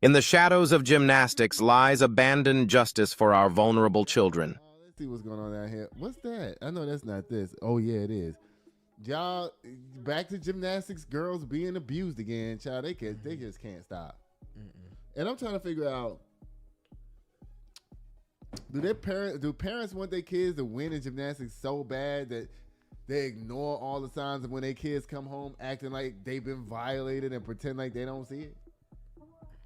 In the shadows of gymnastics lies abandoned justice for our vulnerable children. Let's see what's going on down here. What's that? I know that's not this. Oh, yeah, it is. Y'all, back to gymnastics, girls being abused again. Child, they just can't stop. And I'm trying to figure out, do parents want their kids to win in gymnastics so bad that they ignore all the signs of when their kids come home acting like they've been violated and pretend like they don't see it?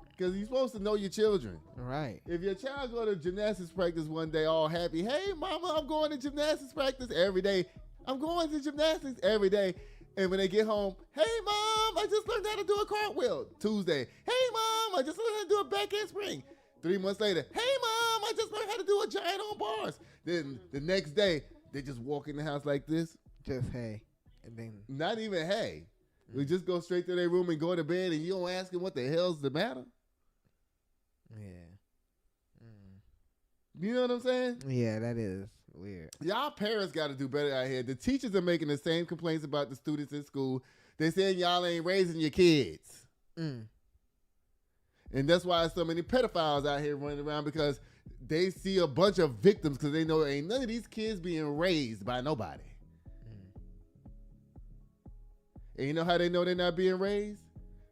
Because you're supposed to know your children. Right. If your child go to gymnastics practice one day all happy, hey, mama, I'm going to gymnastics practice every day. I'm going to gymnastics every day. And when they get home, hey, mom, I just learned how to do a cartwheel. Tuesday, hey, mom, I just learned how to do a back handspring. 3 months later, hey, mom, I just learned how to do a giant on bars. Then the next day, they just walk in the house like this. Just hey. And then Not even hey. We just go straight to their room and go to bed, and you don't ask them what the hell's the matter. yeah. You know what I'm saying? Yeah, that is weird. Y'all parents got to do better out here. The teachers are making the same complaints about the students in school. They're saying y'all ain't raising your kids. And that's why so many pedophiles out here running around, because they see a bunch of victims because they know ain't none of these kids being raised by nobody. And you know how they know they're not being raised?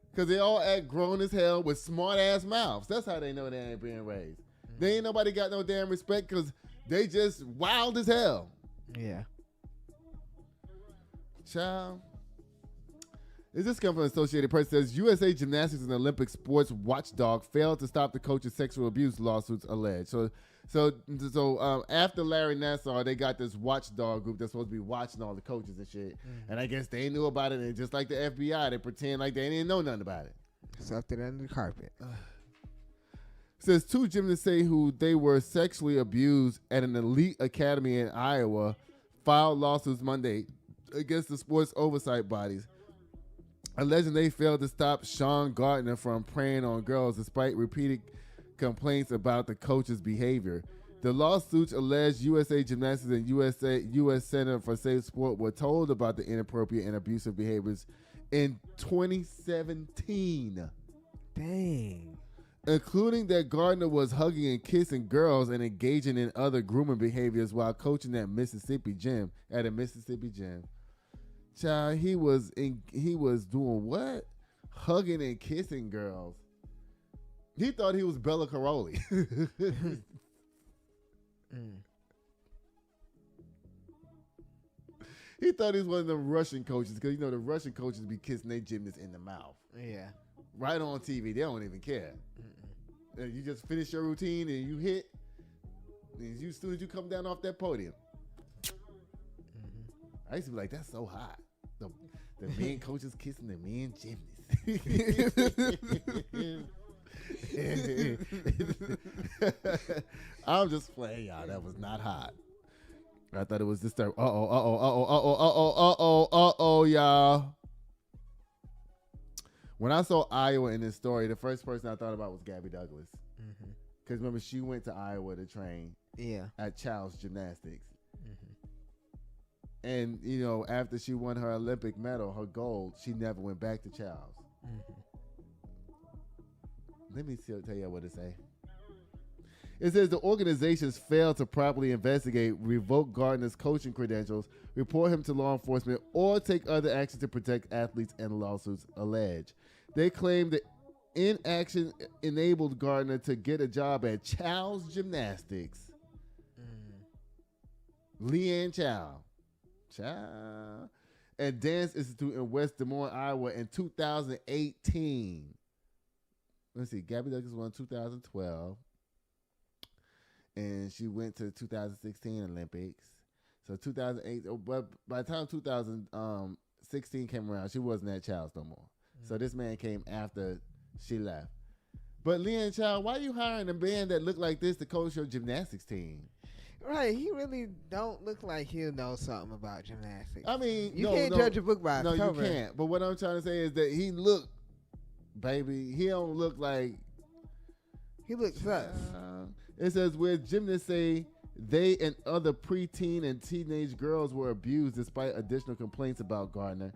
Because they all act grown as hell with smart-ass mouths. That's how they know they ain't being raised. They ain't nobody got no damn respect because they just wild as hell. Yeah. Child. Is this come from Associated Press? Says USA Gymnastics and Olympic Sports Watchdog failed to stop the coach's sexual abuse lawsuits alleged. So after Larry Nassar, they got this watchdog group that's supposed to be watching all the coaches and shit. And I guess they knew about it, and just like the FBI, they pretend like they didn't know nothing about it. Stuffed it under the carpet. Says 2 gymnasts say who they were sexually abused at an elite academy in Iowa filed lawsuits Monday against the sports oversight bodies, alleging they failed to stop Sean Gardner from preying on girls despite repeated complaints about the coach's behavior. The lawsuits allege USA Gymnastics and U.S. Center for Safe Sport were told about the inappropriate and abusive behaviors in 2017. Dang. Including that Gardner was hugging and kissing girls and engaging in other grooming behaviors while coaching at a Mississippi gym. Child, he was doing what? Hugging and kissing girls. He thought he was Bella Caroli. He thought he was one of the Russian coaches, because you know the Russian coaches be kissing their gymnasts in the mouth. Yeah. Right on TV. They don't even care. You just finish your routine and you hit. And as soon as you come down off that podium. I used to be like, that's so hot. The men coaches kissing the men gymnasts. I'm just playing, y'all. That was not hot. I thought it was disturbing. Y'all. When I saw Iowa in this story, the first person I thought about was Gabby Douglas. Because remember, she went to Iowa to train at Child's Gymnastics. And, you know, after she won her Olympic medal, her gold, she never went back to Child's. Let me tell you what it say. It says the organizations failed to properly investigate, revoke Gardner's coaching credentials, report him to law enforcement, or take other action to protect athletes, and lawsuits allege. They claim that inaction enabled Gardner to get a job at Child's Gymnastics. Leanne Chow. And Dance Institute in West Des Moines, Iowa in 2018. Let's see, Gabby Douglas won 2012. And she went to 2016 Olympics. So 2008, but by the time 2016 came around, she wasn't at Child's no more. So this man came after she left. But Leanne Chow, why are you hiring a man that look like this to coach your gymnastics team? Right, he really don't look like he'll know something about gymnastics. I mean, you can't judge a book by its cover. No, you can't. But what I'm trying to say is that he look, baby, he don't look like. He looks sus. It says where gymnasts say they and other preteen and teenage girls were abused despite additional complaints about Gardner.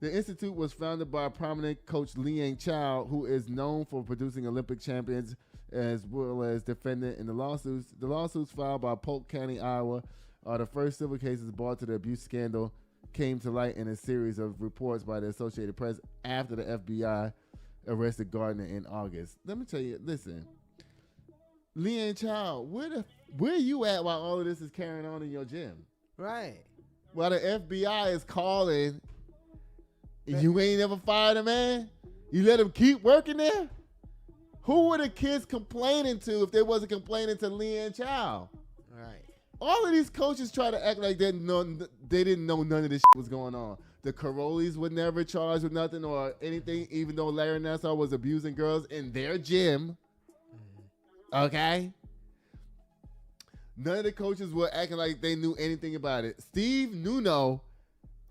The institute was founded by prominent coach Liang Chow, who is known for producing Olympic champions as well as defendant in the lawsuits. The lawsuits filed by Polk County, Iowa, are the first civil cases brought to the abuse scandal came to light in a series of reports by the Associated Press after the FBI arrested Gardner in August. Let me tell you, listen, Liang Chow, where you at while all of this is carrying on in your gym? Right. While the FBI is calling, you ain't never fired a man? You let him keep working there? Who were the kids complaining to if they wasn't complaining to Liang Chow? Right. All of these coaches try to act like they didn't know none of this was going on. The Carolis were never charged with nothing or anything, even though Larry Nassar was abusing girls in their gym. Okay? None of the coaches were acting like they knew anything about it. Steve Nuno,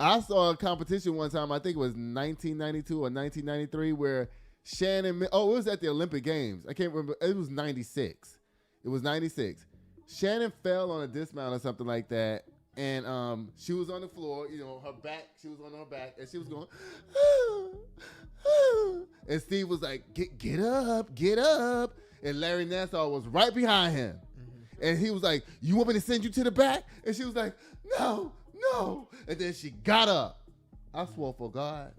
I saw a competition one time, I think it was 1992 or 1993, where Shannon, it was at the Olympic Games. I can't remember. It was 96. It was 96. Shannon fell on a dismount or something like that, and she was on the floor, her back, she was on her back, and she was going, and Steve was like, get up. And Larry Nassar was right behind him. And he was like, you want me to send you to the back? And she was like, no. And then she got up. I swear for God.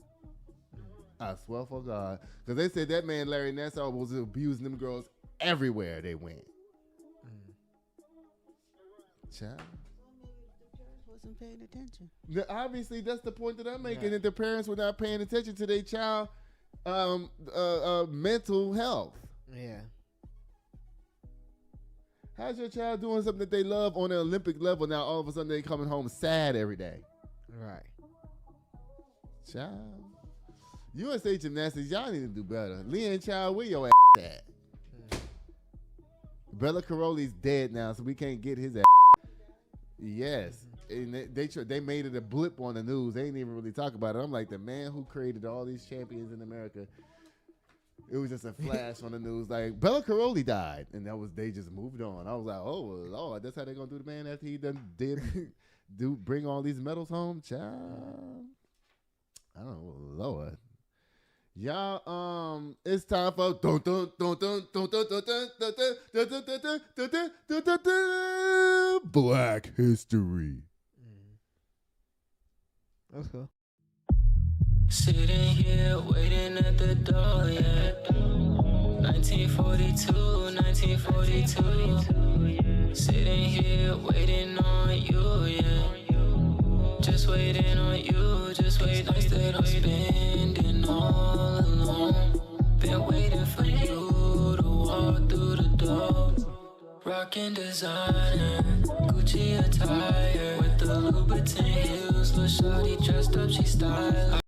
Because they said that man, Larry Nassar, was abusing them girls everywhere they went. Child. Wasn't paying attention. Obviously, that's the point that I'm making, that the parents were not paying attention to their child mental health. Yeah. How's your child doing something that they love on an Olympic level? Now all of a sudden they coming home sad every day. Right. Child. USA Gymnastics, y'all need to do better. Liang Chow, where your at? Bella Caroli's dead now, so we can't get his ass. Yes. And they made it a blip on the news. They didn't even really talk about it. I'm like, the man who created all these champions in America, it was just a flash on the news. Like, Bella Caroli died. And they just moved on. I was like, oh, Lord, that's how they're going to do the man after he bring all these medals home? Child. I don't know, Lord. Y'all, it's time for Black History. Let's go. Sitting here waiting at the door, yeah. 1942, 1942. Sitting here waiting on you, yeah. Just waiting on you, just waiting that I'm spending all alone. Been waiting for you to walk through the door. Rockin' designer, Gucci attire with the Louboutin heels. Little shawty dressed up, she style.